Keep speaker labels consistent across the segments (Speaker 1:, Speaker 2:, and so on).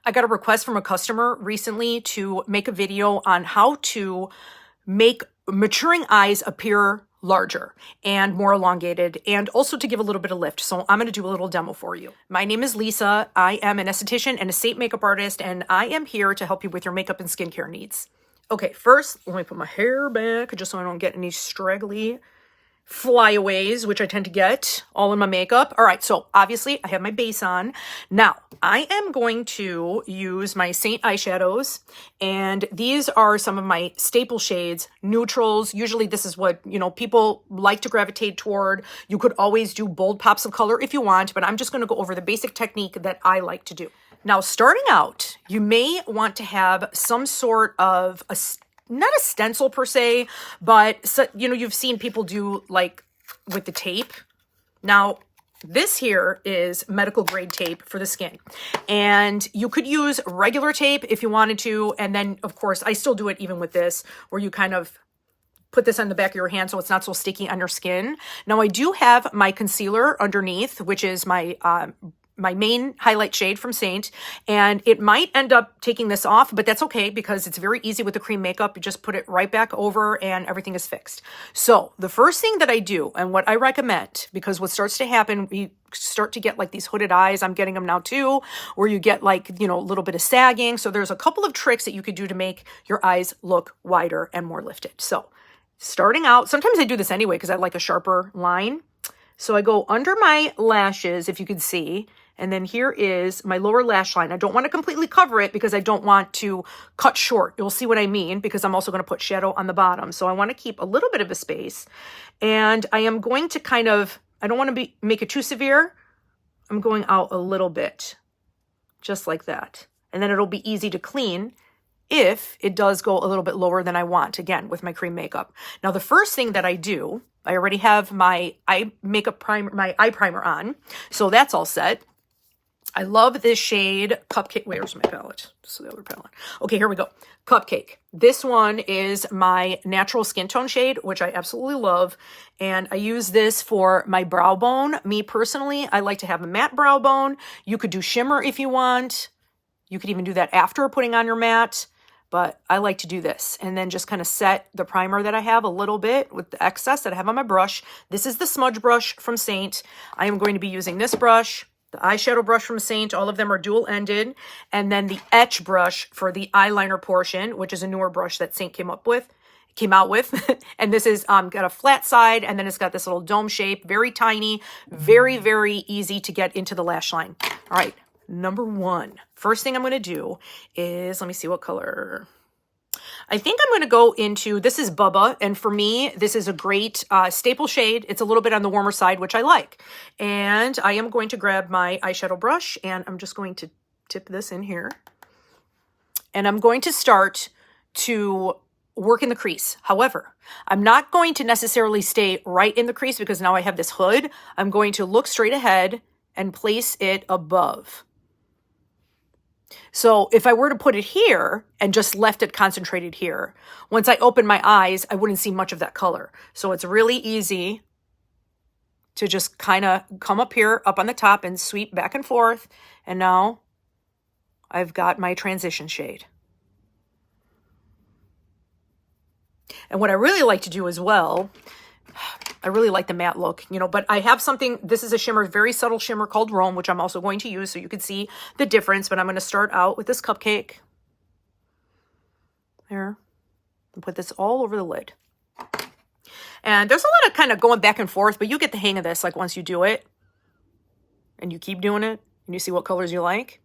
Speaker 1: I got a request from a customer recently to make a video on how to make maturing eyes appear larger and more elongated, and also to give a little bit of lift. So I'm going to do a little demo for you. My name is Lisa. I am an esthetician and a Seint makeup artist, and I am here to help you with your makeup and skincare needs. Okay, first, let me put my hair back just so I don't get any straggly flyaways, which I tend to get all in my makeup. All right, so obviously I have my base on. Now, I am going to use my Seint eyeshadows, and these are some of my staple shades, neutrals. Usually this is what, people like to gravitate toward. You could always do bold pops of color if you want, but I'm just going to go over the basic technique that I like to do. Now, starting out, you may want to have some sort of not a stencil per se, but you've seen people do like with the tape. Now, this here is medical grade tape for the skin, and you could use regular tape if you wanted to. And then of course, I still do it even with this, where you kind of put this on the back of your hand so it's not so sticky on your skin. Now, I do have my concealer underneath, which is my main highlight shade from Seint, and it might end up taking this off, but that's okay because it's very easy with the cream makeup. You just put it right back over and everything is fixed. So the first thing that I do, and what I recommend, because what starts to happen, you start to get like these hooded eyes, I'm getting them now too, where you get like, a little bit of sagging. So there's a couple of tricks that you could do to make your eyes look wider and more lifted. So starting out, sometimes I do this anyway because I like a sharper line. So I go under my lashes, if you can see, and then here is my lower lash line. I don't want to completely cover it because I don't want to cut short. You'll see what I mean, because I'm also going to put shadow on the bottom. So I want to keep a little bit of a space, and I am going to I don't want to make it too severe. I'm going out a little bit, just like that. And then it'll be easy to clean if it does go a little bit lower than I want, again, with my cream makeup. Now, the first thing that I do, I already have my eye primer on, so that's all set. I love this shade, Cupcake. Where's my palette? This is the other palette. Okay, here we go. Cupcake. This one is my natural skin tone shade, which I absolutely love. And I use this for my brow bone. Me personally, I like to have a matte brow bone. You could do shimmer if you want. You could even do that after putting on your matte. But I like to do this and then just kind of set the primer that I have a little bit with the excess that I have on my brush. This is the Smudge Brush from Seint. I am going to be using this brush, the Eyeshadow Brush from Seint. All of them are dual-ended. And then the Etch Brush for the eyeliner portion, which is a newer brush that Seint came out with. And this is got a flat side, and then it's got this little dome shape, very tiny, very, very easy to get into the lash line. All right. Number one, first thing I'm going to do is, let me see what color. I think I'm going to go into, this is Bubba, and for me, this is a great staple shade. It's a little bit on the warmer side, which I like. And I am going to grab my eyeshadow brush, and I'm just going to tip this in here. And I'm going to start to work in the crease. However, I'm not going to necessarily stay right in the crease because now I have this hood. I'm going to look straight ahead and place it above. So if I were to put it here and just left it concentrated here, once I open my eyes, I wouldn't see much of that color. So it's really easy to just kind of come up here, up on the top, and sweep back and forth. And now I've got my transition shade. And what I really like to do as well, I really like the matte look, but I have something, this is a shimmer, very subtle shimmer called Rome, which I'm also going to use so you can see the difference. But I'm going to start out with this Cupcake. There. And put this all over the lid. And there's a lot of kind of going back and forth, but you get the hang of this, like once you do it. And you keep doing it, and you see what colors you like.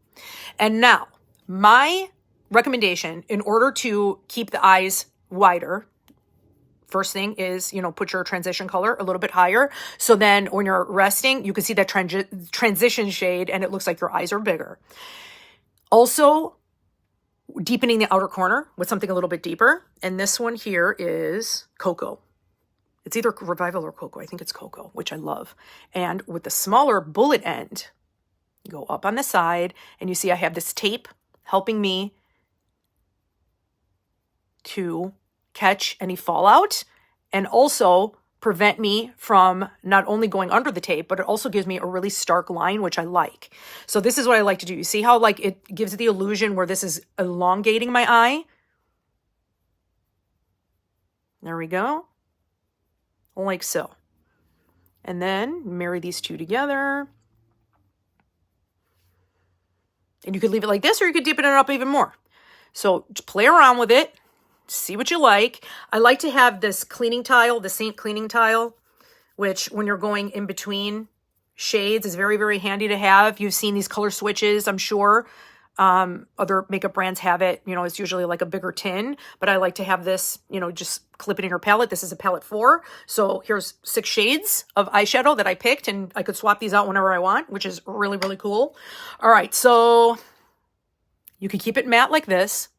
Speaker 1: And now, my recommendation, in order to keep the eyes wider, first thing is, put your transition color a little bit higher. So then when you're resting, you can see that transition shade and it looks like your eyes are bigger. Also, deepening the outer corner with something a little bit deeper. And this one here is Coco. It's either Revival or Coco. I think it's Coco, which I love. And with the smaller bullet end, you go up on the side and you see I have this tape helping me to catch any fallout and also prevent me from not only going under the tape, but it also gives me a really stark line, which I like. So this is what I like to do. You see how like it gives the illusion where this is elongating my eye? There we go. Like so. And then marry these two together. And you could leave it like this, or you could deepen it up even more. So just play around with it. See what you like. I like to have this cleaning tile, the Seint cleaning tile, which when you're going in between shades is very, very handy to have. You've seen these color switches, I'm sure. Other makeup brands have it. You know, it's usually like a bigger tin, but I like to have this, you know, just clip it in your palette. This is a palette 4. So here's 6 shades of eyeshadow that I picked, and I could swap these out whenever I want, which is really, really cool. All right, so you could keep it matte like this,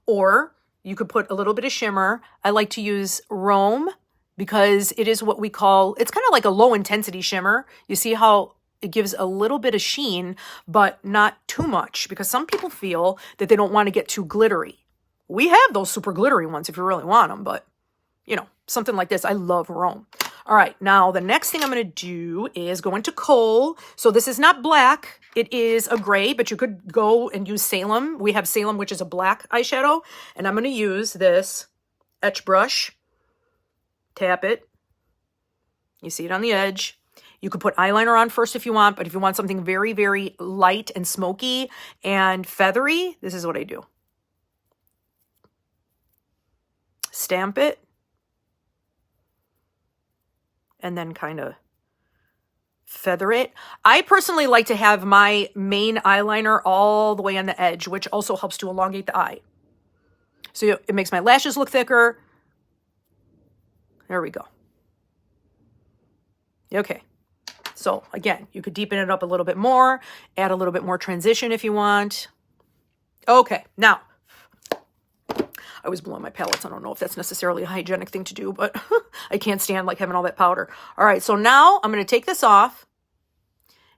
Speaker 1: or you could put a little bit of shimmer. I like to use Rome because it is what we call, it's kind of like a low intensity shimmer. You see how it gives a little bit of sheen, but not too much, because some people feel that they don't want to get too glittery. We have those super glittery ones if you really want them, but you know, something like this. I love Rome. All right, now the next thing I'm going to do is go into Coal. So this is not black. It is a gray, but you could go and use Salem. We have Salem, which is a black eyeshadow. And I'm going to use this Etch Brush. Tap it. You see it on the edge. You could put eyeliner on first if you want, but if you want something very, very light and smoky and feathery, this is what I do. Stamp it. And then kind of feather it. I personally like to have my main eyeliner all the way on the edge, which also helps to elongate the eye. So it makes my lashes look thicker. There we go. Okay. So again, you could deepen it up a little bit more, add a little bit more transition if you want. Okay, now, I was blowing my palettes. I don't know if that's necessarily a hygienic thing to do, but I can't stand like having all that powder. All right, so now I'm going to take this off,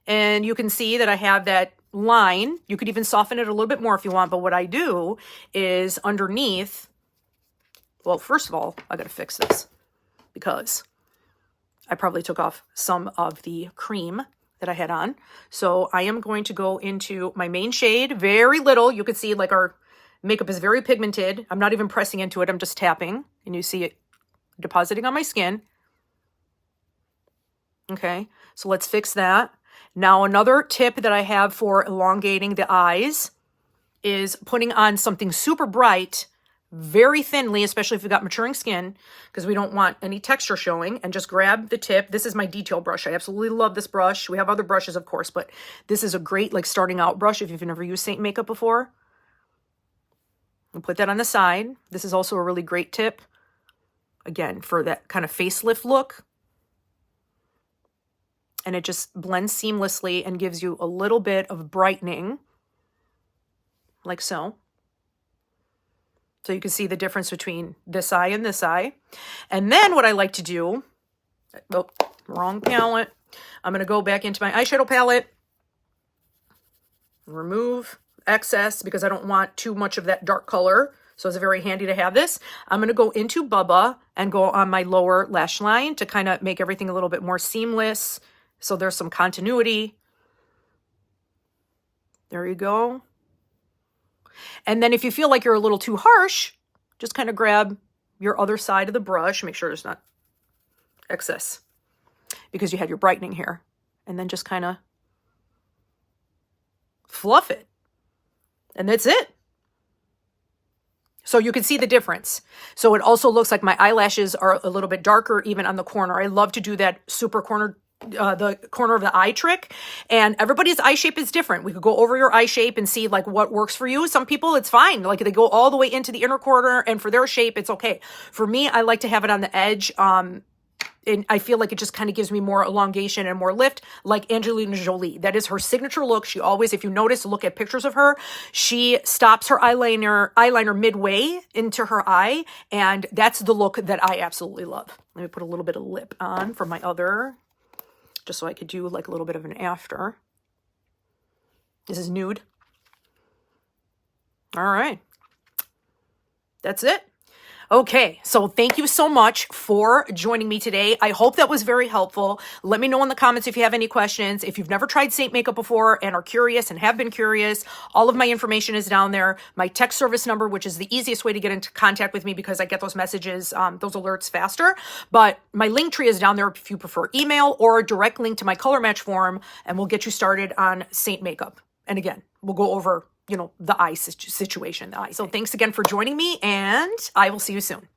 Speaker 1: and you can see that I have that line. You could even soften it a little bit more if you want, but what I do is underneath, well, first of all, I got to fix this because I probably took off some of the cream that I had on. So I am going to go into my main shade, very little. You can see like our makeup is very pigmented. I'm not even pressing into it. I'm just tapping, and you see it depositing on my skin. Okay, so let's fix that. Now, another tip that I have for elongating the eyes is putting on something super bright very thinly, especially if you've got maturing skin, because we don't want any texture showing, and just grab the tip. This is my detail brush. I absolutely love this brush. We have other brushes, of course, but this is a great like starting out brush if you've never used Seint makeup before. And put that on the side. This is also a really great tip, again, for that kind of facelift look. And it just blends seamlessly and gives you a little bit of brightening, like so. So you can see the difference between this eye and this eye. And then what I like to do, oh, wrong palette. I'm going to go back into my eyeshadow palette, remove excess because I don't want too much of that dark color. So it's very handy to have this. I'm going to go into Bubba and go on my lower lash line to kind of make everything a little bit more seamless. So there's some continuity. There you go. And then if you feel like you're a little too harsh, just kind of grab your other side of the brush. Make sure there's not excess because you had your brightening here. And then just kind of fluff it. And that's it. So you can see the difference. So it also looks like my eyelashes are a little bit darker even on the corner. I love to do that super corner, the corner of the eye trick, and everybody's eye shape is different. We could go over your eye shape and see like what works for you. Some people it's fine. Like they go all the way into the inner corner and for their shape, it's okay. For me, I like to have it on the edge. And I feel like it just kind of gives me more elongation and more lift, like Angelina Jolie. That is her signature look. She always, if you notice, look at pictures of her, she stops her eyeliner midway into her eye, and that's the look that I absolutely love. Let me put a little bit of lip on for my other, just so I could do like a little bit of an after. This is nude. All right. That's it. Okay, so thank you so much for joining me today. I hope that was very helpful. Let me know in the comments if you have any questions. If you've never tried Seint makeup before and are curious and have been curious, all of my information is down there. My text service number, which is the easiest way to get into contact with me because I get those messages, those alerts faster. But my link tree is down there if you prefer email, or a direct link to my color match form, and we'll get you started on Seint makeup. And again, we'll go over, you know, the eye situation, the eye. So thanks again for joining me, and I will see you soon.